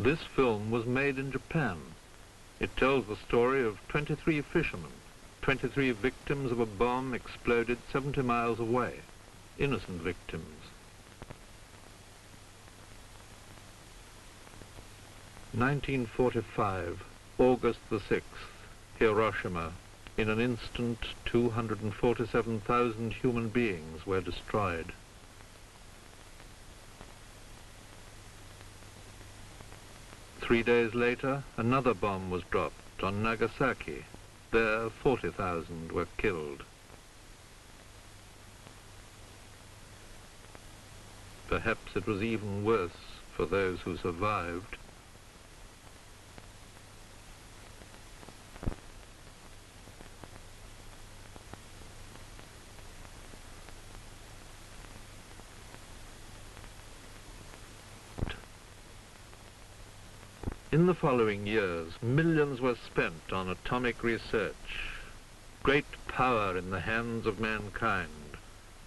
This film was made in Japan. It tells the story of 23 fishermen, 23 victims of a bomb exploded 70 miles away, innocent victims. "1945, August the 6th, Hiroshima. In an instant, 247,000 human beings were destroyed. Three days later, another bomb was dropped on Nagasaki. There, 40,000 were killed. Perhaps it was even worse for those who survived. In the following years, millions were spent on atomic research. Great power in the hands of mankind.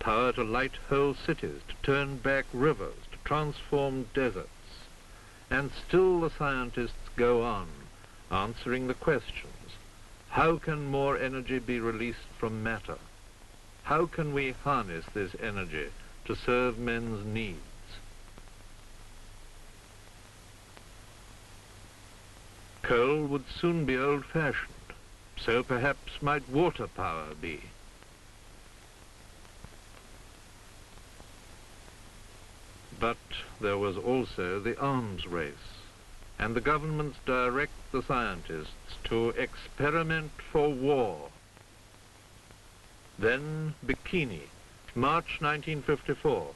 Power to light whole cities, to turn back rivers, to transform deserts. And still the scientists go on, answering the questions. How can more energy be released from matter? How can we harness this energy to serve men's needs? Coal would soon be old-fashioned, so perhaps might water power be. But there was also the arms race, and the governments direct the scientists to experiment for war. Then Bikini, March 1954,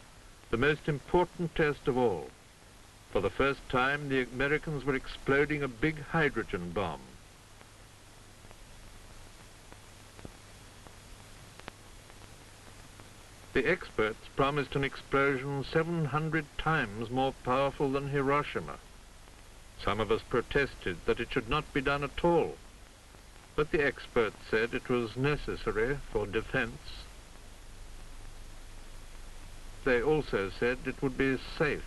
the most important test of all. For the first time, the Americans were exploding a big hydrogen bomb. The experts promised an explosion 700 times more powerful than Hiroshima. Some of us protested that it should not be done at all, but the experts said it was necessary for defense. They also said it would be safe.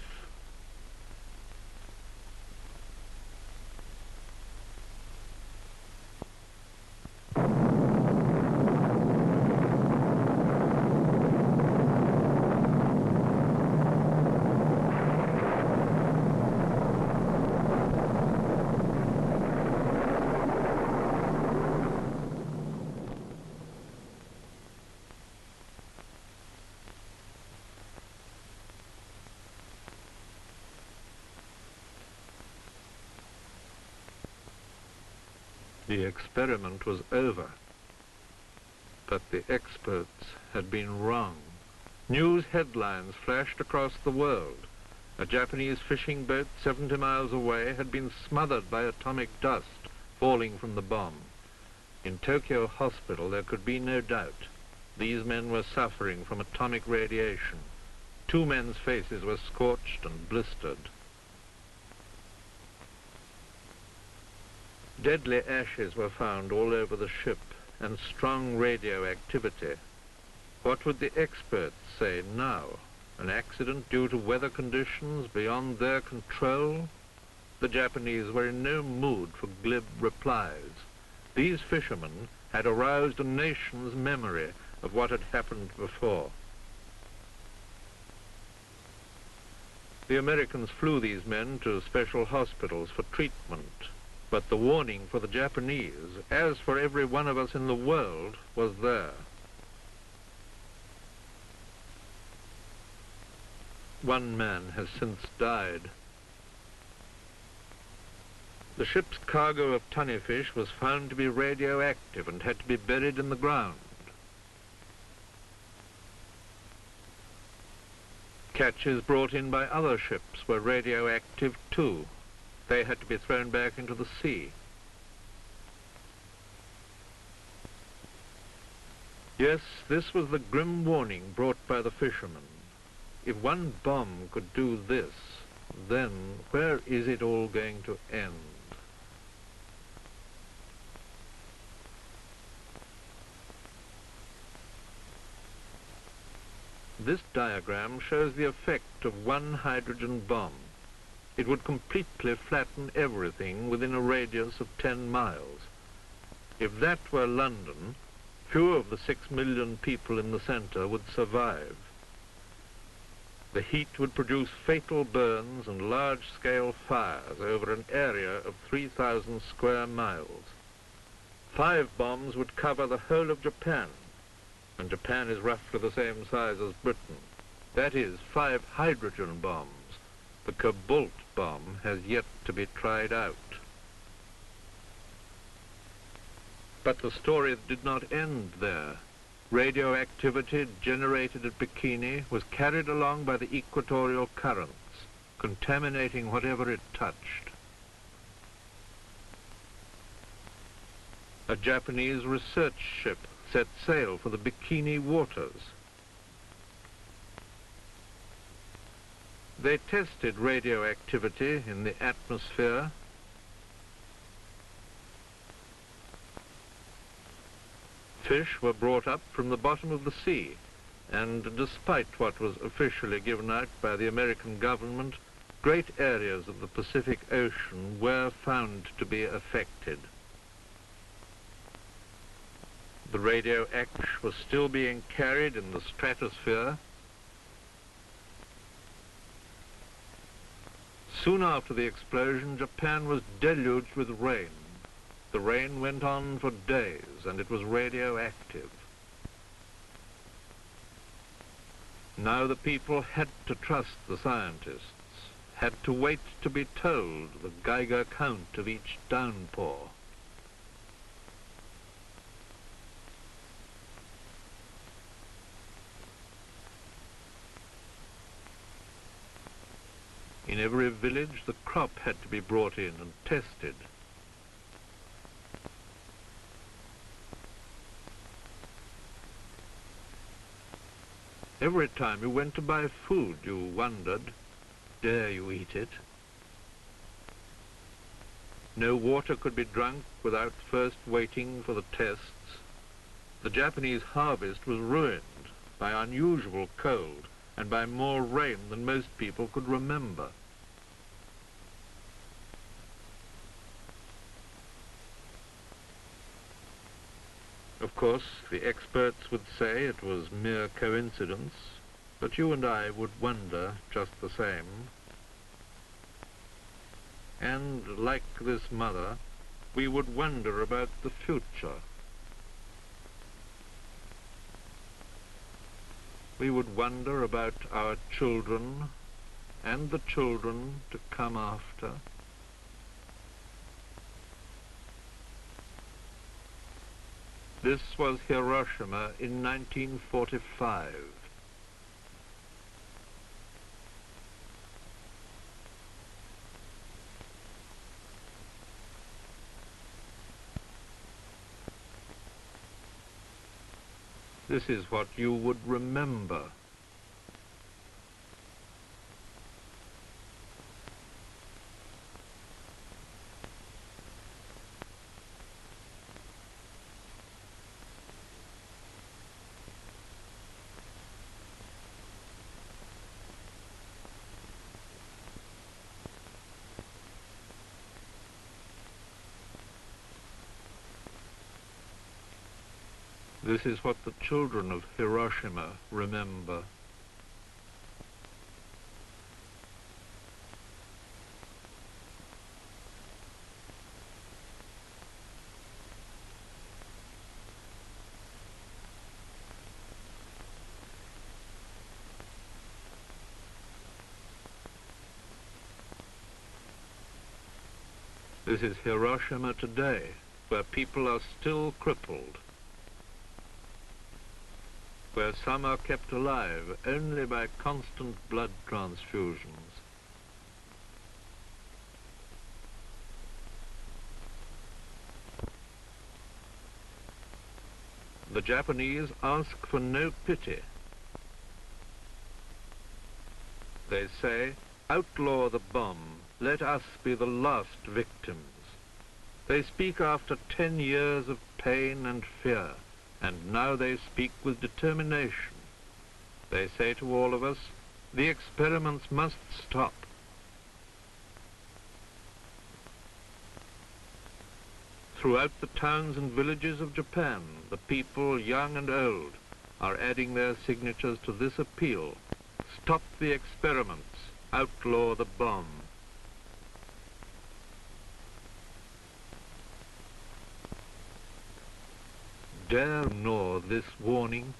The experiment was over, but the experts had been wrong. News headlines flashed across the world. A Japanese fishing boat 70 miles away had been smothered by atomic dust falling from the bomb. In Tokyo Hospital there could be no doubt. These men were suffering from atomic radiation. 2 men's faces were scorched and blistered. Deadly ashes were found all over the ship, and strong radioactivity. What would the experts say now? An accident due to weather conditions beyond their control? The Japanese were in no mood for glib replies. These fishermen had aroused a nation's memory of what had happened before. The Americans flew these men to special hospitals for treatment. But the warning for the Japanese, as for every one of us in the world, was there. One man has since died. The ship's cargo of tunnyfish was found to be radioactive and had to be buried in the ground. Catches brought in by other ships were radioactive too. They had to be thrown back into the sea. Yes, this was the grim warning brought by the fishermen. If one bomb could do this, then where is it all going to end? This diagram shows the effect of one hydrogen bomb. It would completely flatten everything within a radius of 10 miles. If that were London, few of the 6 million people in the centre would survive. The heat would produce fatal burns and large-scale fires over an area of 3,000 square miles. 5 bombs would cover the whole of Japan, and Japan is roughly the same size as Britain. That is 5 hydrogen bombs. The cobalt bomb has yet to be tried out. But the story did not end there. Radioactivity generated at Bikini was carried along by the equatorial currents, contaminating whatever it touched. A Japanese research ship set sail for the Bikini waters. They tested radioactivity in the atmosphere. Fish were brought up from the bottom of the sea, and despite what was officially given out by the American government, great areas of the Pacific Ocean were found to be affected. The radio ash was still being carried in the stratosphere. Soon after the explosion, Japan was deluged with rain. The rain went on for days, and it was radioactive. Now the people had to trust the scientists, had to wait to be told the Geiger count of each downpour. In every village, the crop had to be brought in and tested. Every time you went to buy food, you wondered, dare you eat it? No water could be drunk without first waiting for the tests. The Japanese harvest was ruined by unusual cold and by more rain than most people could remember. Of course, the experts would say it was mere coincidence, but you and I would wonder just the same. And, like this mother, we would wonder about the future. We would wonder about our children and the children to come after. This was Hiroshima in 1945. This is what you would remember. This is what the children of Hiroshima remember. This is Hiroshima today, where people are still crippled, where some are kept alive only by constant blood transfusions. The Japanese ask for no pity. They say, outlaw the bomb, let us be the last victims. They speak after 10 years of pain and fear, and now they speak with determination. They say to all of us, the experiments must stop. Throughout the towns and villages of Japan, the people, young and old, are adding their signatures to this appeal. Stop the experiments, outlaw the bomb. Dare ignore this warning